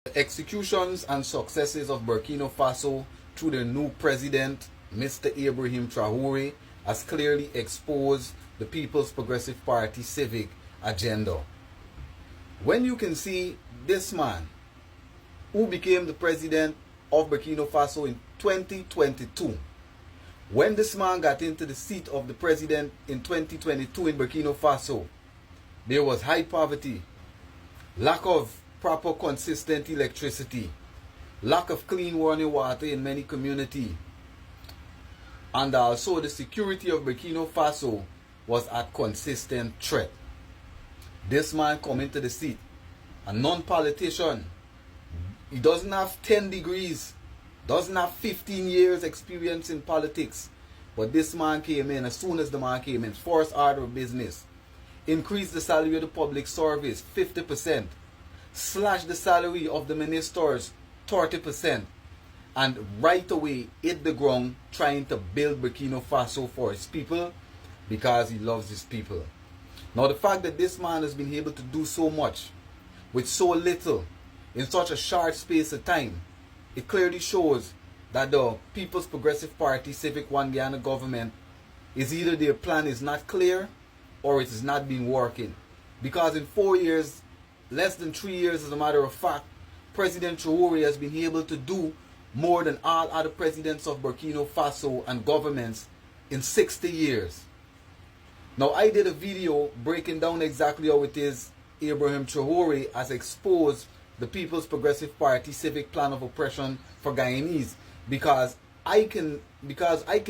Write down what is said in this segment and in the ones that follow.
The executions and successes of Burkina Faso through the new president, Mr. Ibrahim Traoré, has clearly exposed the People's Progressive Party civic agenda. When you can see this man, who became the president of Burkina Faso in 2022, when this man got into the seat of the president in 2022 in Burkina Faso, there was high poverty, lack of proper consistent electricity, lack of clean running water in many communities, and also the security of Burkina Faso was at consistent threat. This man come into the seat, a non-politician. He doesn't have 10 degrees, doesn't have 15 years experience in politics, but this man came in. As soon as the man came in, first order of business, increase the salary of the public service 50%, slash the salary of the ministers 30%, and right away hit the ground trying to build Burkina Faso for his people because he loves his people. Now the fact that this man has been able to do so much with so little in such a short space of time, it clearly shows that the People's Progressive Party Civic One Guyana government is either their plan is not clear or it is not been working. Because in 4 years, less than 3 years as a matter of fact, President Traoré has been able to do more than all other presidents of Burkina Faso and governments in 60 years. Now I did a video breaking down exactly how it is Ibrahim Traoré has exposed the People's Progressive Party civic plan of oppression for Guyanese, because I can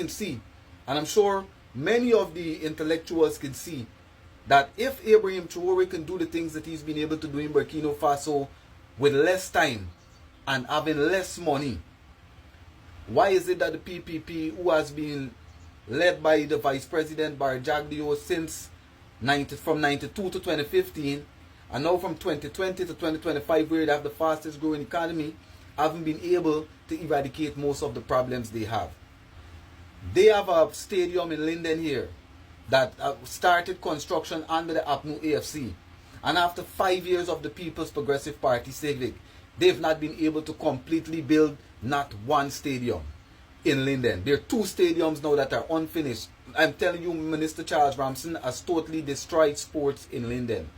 see, and I'm sure many of the intellectuals can see, that if Ibrahim Traoré can do the things that he's been able to do in Burkina Faso with less time and having less money, why is it that the PPP, who has been led by the Vice President Barjagdio since from 92 to 2015, and now from 2020 to 2025, where they have the fastest growing economy, haven't been able to eradicate most of the problems they have? They have a stadium in Linden here that started construction under the APNU AFC, and after 5 years of the People's Progressive Party civic, they've not been able to completely build not one stadium in Linden. There are 2 stadiums now that are unfinished. I'm telling you, Minister Charles Ramson has totally destroyed sports in Linden.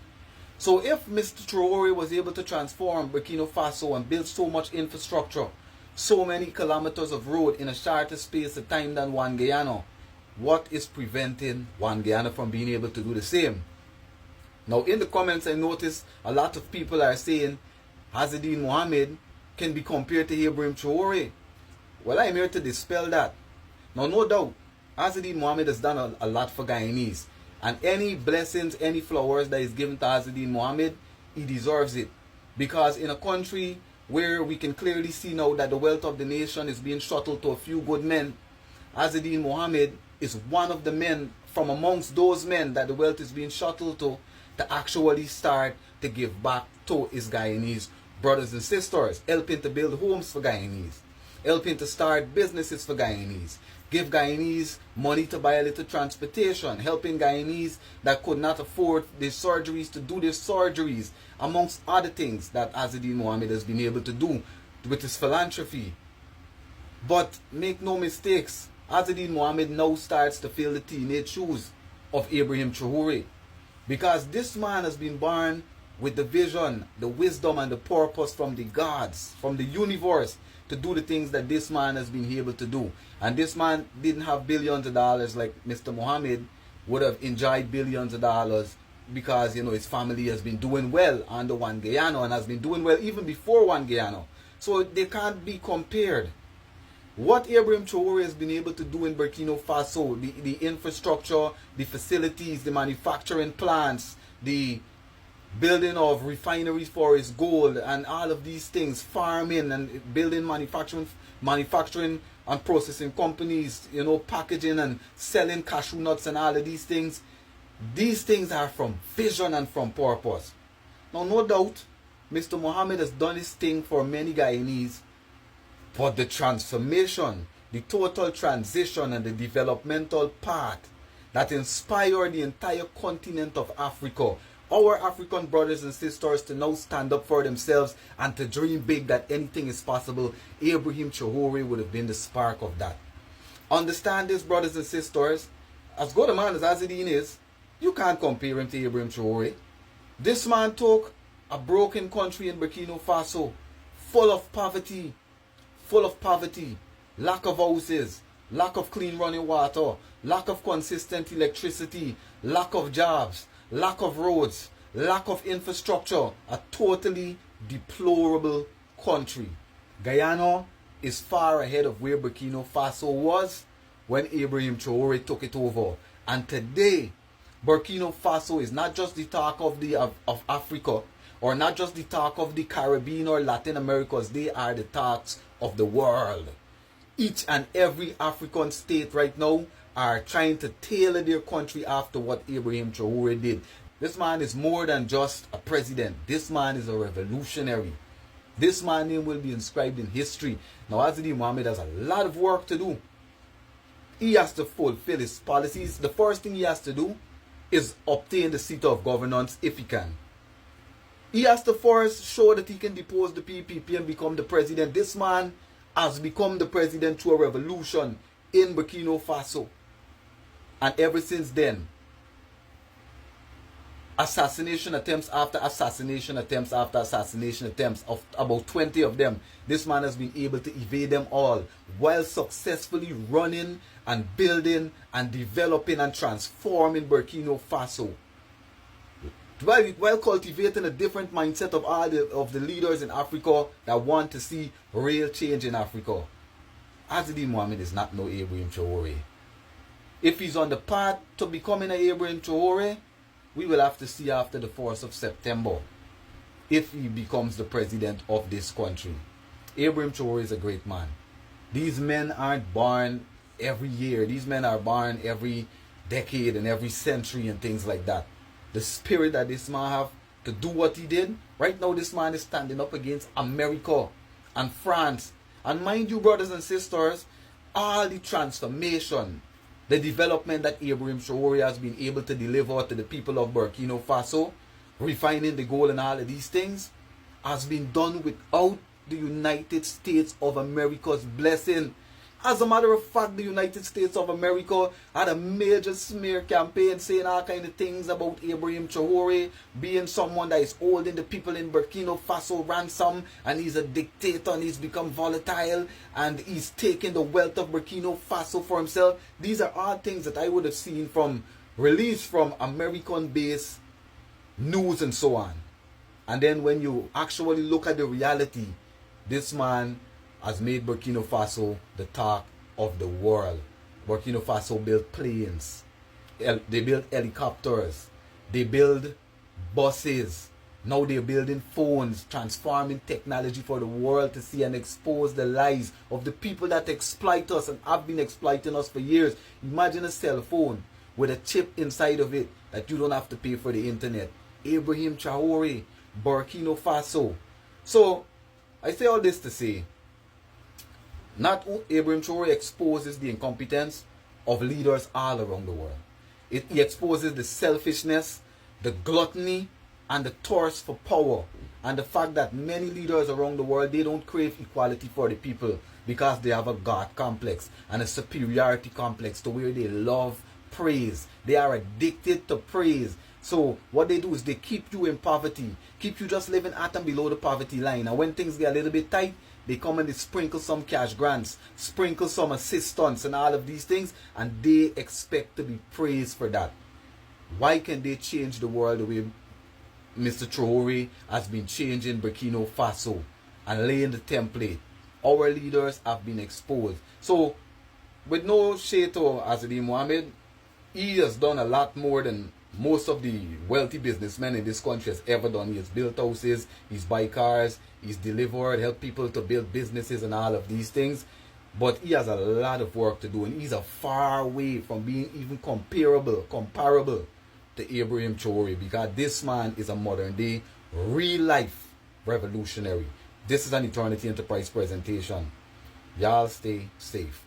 So if Mr. Traoré was able to transform Burkina Faso and build so much infrastructure, so many kilometers of road in a shorter space of time than One Guyana, what is preventing One Guyana from being able to do the same? Now in the comments I noticed a lot of people are saying Azzedine Mohamed can be compared to Ibrahim Traoré. Well, I'm here to dispel that. Now no doubt, Azzedine Mohamed has done a lot for Guyanese. And any blessings, any flowers that is given to Azzedine Mohamed, he deserves it. Because in a country where we can clearly see now that the wealth of the nation is being shuttled to a few good men, Azzedine Mohamed is one of the men from amongst those men that the wealth is being shuttled to actually start to give back to his Guyanese brothers and sisters, helping to build homes for Guyanese, helping to start businesses for Guyanese, give Guyanese money to buy a little transportation, helping Guyanese that could not afford their surgeries to do their surgeries, amongst other things that Azzedine Mohamed has been able to do with his philanthropy. But make no mistakes, Azzedine Mohamed now starts to fill the teenage shoes of Ibrahim Traoré, because this man has been born with the vision, the wisdom and the purpose from the gods, from the universe, to do the things that this man has been able to do. And this man didn't have billions of dollars like Mr. Mohamed would have enjoyed billions of dollars, because his family has been doing well under One Guyana and has been doing well even before One Guyana. So they can't be compared. What Ibrahim Traoré has been able to do in Burkina Faso, the infrastructure, the facilities, the manufacturing plants, the building of refineries for his gold, and all of these things, farming and building manufacturing and processing companies, packaging and selling cashew nuts and all of these things are from vision and from purpose. Now no doubt Mr. Mohamed has done his thing for many Guyanese, but the transformation, the total transition and the developmental path that inspired the entire continent of Africa our African brothers and sisters to now stand up for themselves and to dream big that anything is possible, Ibrahim Traore would have been the spark of that. Understand this, brothers and sisters. As good a man as Azzedine is, you can't compare him to Ibrahim Traore. This man took a broken country in Burkina Faso, full of poverty, lack of houses, lack of clean running water, lack of consistent electricity, lack of jobs, lack of roads, lack of infrastructure, a totally deplorable country. Guyana is far ahead of where Burkina Faso was when Ibrahim Traore took it over. And today, Burkina Faso is not just the talk of Africa, or not just the talk of the Caribbean or Latin Americas. They are the talks of the world. Each and every African state right now are trying to tailor their country after what Ibrahim Traore did. This man is more than just a president. This man is a revolutionary. This man's name will be inscribed in history. Now, Azzedine Mohamed has a lot of work to do. He has to fulfill his policies. The first thing he has to do is obtain the seat of governance if he can. He has to first show that he can depose the PPP and become the president. This man has become the president through a revolution in Burkina Faso. And ever since then, assassination attempts after assassination attempts after assassination attempts, of about 20 of them, this man has been able to evade them all while successfully running and building and developing and transforming Burkina Faso, while cultivating a different mindset of all the leaders in Africa that want to see real change in Africa. Azzedine Mohamed is not no Ibrahim Traore. If he's on the path to becoming an Ibrahim Traore, we will have to see after the 4th of September if he becomes the president of this country. Ibrahim Traore is a great man. These men aren't born every year. These men are born every decade and every century and things like that. The spirit that this man have to do what he did, right now this man is standing up against America and France. And mind you, brothers and sisters, all the transformation, the development that Ibrahim Traore has been able to deliver to the people of Burkina Faso, refining the gold and all of these things, has been done without the United States of America's blessing. As a matter of fact, the United States of America had a major smear campaign saying all kind of things about Ibrahim Traore being someone that is holding the people in Burkina Faso ransom, and he's a dictator and he's become volatile and he's taking the wealth of Burkina Faso for himself. These are all things that I would have seen from released from American-based news and so on. And then when you actually look at the reality, this man has made Burkina Faso the talk of the world. Burkina Faso built planes, they built helicopters, they build buses. Now they're building phones, transforming technology for the world to see and expose the lies of the people that exploit us and have been exploiting us for years. Imagine a cell phone with a chip inside of it that you don't have to pay for the internet. Ibrahim Traore, Burkina Faso. So I say all this to say, not Ibrahim Traore exposes the incompetence of leaders all around the world. He exposes the selfishness, the gluttony, and the thirst for power, and the fact that many leaders around the world, they don't crave equality for the people because they have a God complex and a superiority complex to where they love praise. They are addicted to praise. So what they do is they keep you in poverty, keep you just living at and below the poverty line. And when things get a little bit tight, they come and they sprinkle some cash grants, sprinkle some assistance and all of these things, and they expect to be praised for that. Why can they change the world the way Mr. Traore has been changing Burkina Faso and laying the template? Our leaders have been exposed. So, with no shade to Azzedine Mohamed, he has done a lot more than most of the wealthy businessmen in this country has ever done. He has built houses, he's buy cars, he's delivered, helped people to build businesses and all of these things. But he has a lot of work to do, and he's a far way from being even comparable to Ibrahim Traore, because this man is a modern day, real life revolutionary. This is an Eternity Enterprise presentation. Y'all stay safe.